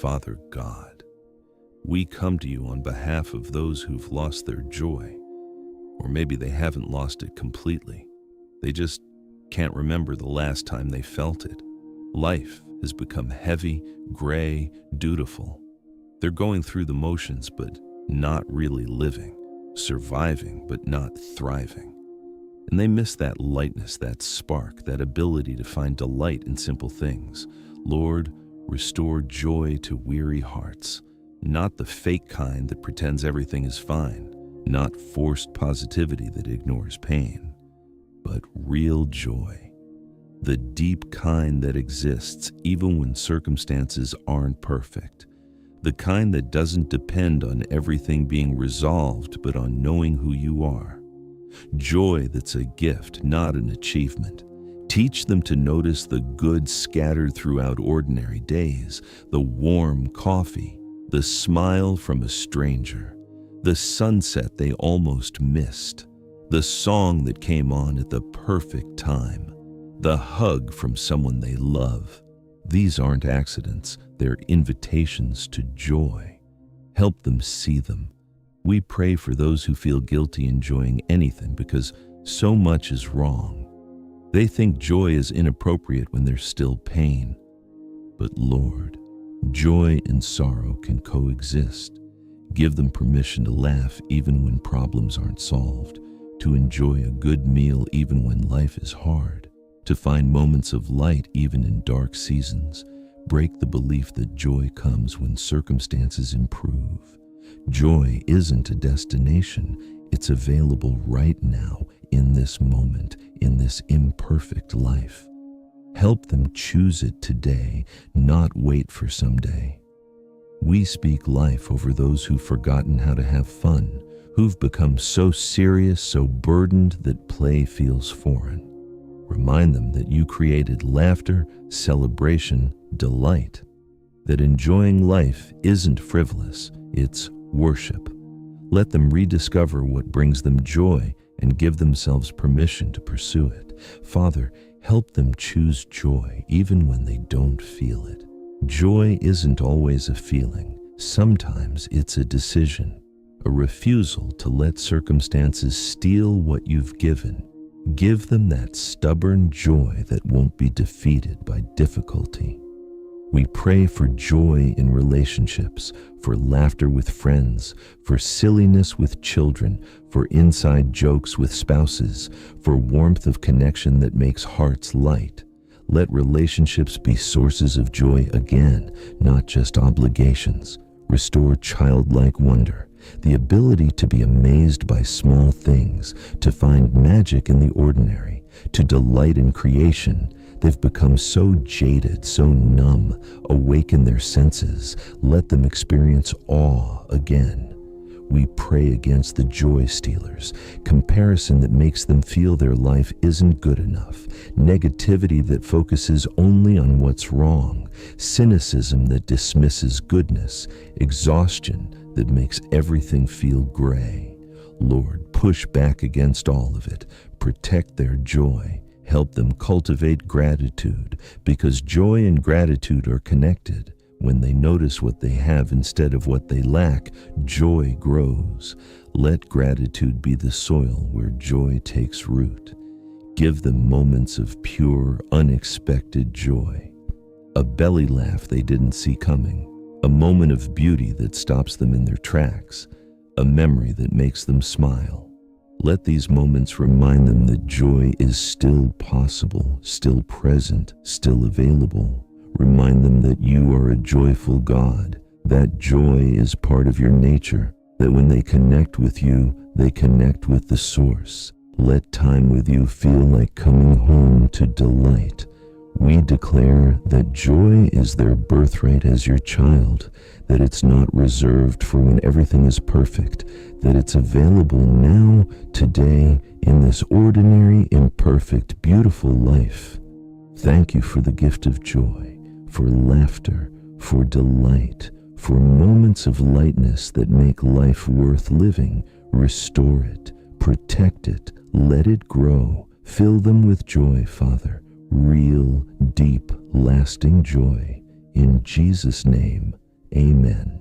Father God, we come to you on behalf of those who've lost their joy, or maybe they haven't lost it completely. They just can't remember the last time they felt it. Life has become heavy, gray, dutiful. They're going through the motions, but not really living, surviving, but not thriving. And they miss that lightness, that spark, that ability to find delight in simple things. Lord, restore joy to weary hearts, not the fake kind that pretends everything is fine, not forced positivity that ignores pain, but real joy, the deep kind that exists even when circumstances aren't perfect, the kind that doesn't depend on everything being resolved but on knowing who you are. Joy that's a gift, not an achievement. Teach them to notice the good scattered throughout ordinary days, the warm coffee, the smile from a stranger, the sunset they almost missed, the song that came on at the perfect time, the hug from someone they love. These aren't accidents, they're invitations to joy. Help them see them. We pray for those who feel guilty enjoying anything because so much is wrong. They think joy is inappropriate when there's still pain. But Lord, joy and sorrow can coexist. Give them permission to laugh even when problems aren't solved, to enjoy a good meal even when life is hard, to find moments of light even in dark seasons. Break the belief that joy comes when circumstances improve. Joy isn't a destination, it's available right now, in this moment, in this imperfect life. Help them choose it today, not wait for someday. We speak life over those who've forgotten how to have fun, who've become so serious, so burdened that play feels foreign. Remind them that you created laughter, celebration, delight, that enjoying life isn't frivolous, it's worship. Let them rediscover what brings them joy and give themselves permission to pursue it. Father, help them choose joy even when they don't feel it. Joy isn't always a feeling. Sometimes it's a decision, a refusal to let circumstances steal what you've given. Give them that stubborn joy that won't be defeated by difficulty. We pray for joy in relationships, for laughter with friends, for silliness with children, for inside jokes with spouses, for warmth of connection that makes hearts light. Let relationships be sources of joy again, not just obligations. Restore childlike wonder, the ability to be amazed by small things, to find magic in the ordinary, to delight in creation. They've become so jaded, so numb. Awaken their senses. Let them experience awe again. We pray against the joy stealers, comparison that makes them feel their life isn't good enough, negativity that focuses only on what's wrong, cynicism that dismisses goodness, exhaustion that makes everything feel gray. Lord, push back against all of it. Protect their joy. Help them cultivate gratitude, because joy and gratitude are connected. When they notice what they have instead of what they lack, joy grows. Let gratitude be the soil where joy takes root. Give them moments of pure, unexpected joy. A belly laugh they didn't see coming. A moment of beauty that stops them in their tracks. A memory that makes them smile. Let these moments remind them that joy is still possible, still present, still available. Remind them that you are a joyful God, that joy is part of your nature, that when they connect with you, they connect with the source. Let time with you feel like coming home to delight. We declare that joy is their birthright as your child, that it's not reserved for when everything is perfect, that it's available now, today, in this ordinary, imperfect, beautiful life. Thank you for the gift of joy, for laughter, for delight, for moments of lightness that make life worth living. Restore it, protect it, let it grow. Fill them with joy, Father, real, deep, lasting joy. In Jesus' name, Amen.